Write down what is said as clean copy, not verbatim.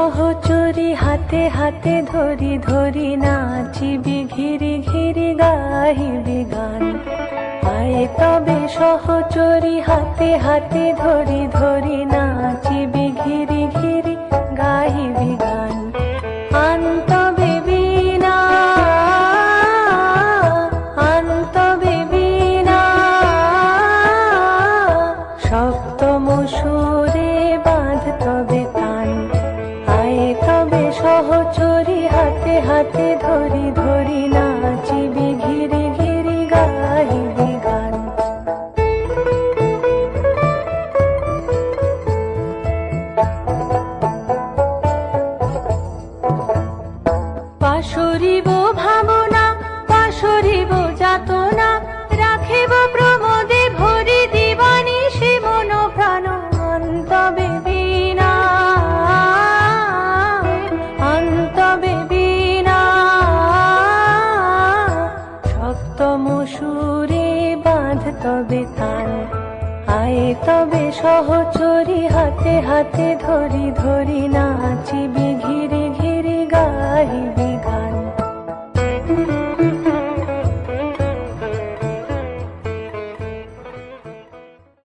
সহচরী হাতে হাতে ধরি ধরি নাচিবি ঘিরি ঘিরি গাহিবি গান। আয় তবে সহচরী হাতে হাতে ধরি ধরি নাচিবি ঘিরি ঘিরি গাহিবি গান। আনতবে বীণা আনতবে বীণা সপ্তম সুরে বাঁধ তবে তান। আয় তবে সহচরী হাতে হাতে ধরি ধরি নাচিবি ঘিরি ঘিরি গাহিবি গান। পাশরিব ভাবনা পাশরিব যাতনা রাখিব প্রমোদে ভরি দিবানিশি মন প্রাণ। আনতবে বীণা আনতবে বীণা সপ্তম সুরে বাঁধ তবে তান। আয় তবে সহচরী হাতে হাতে ধরি ধরি না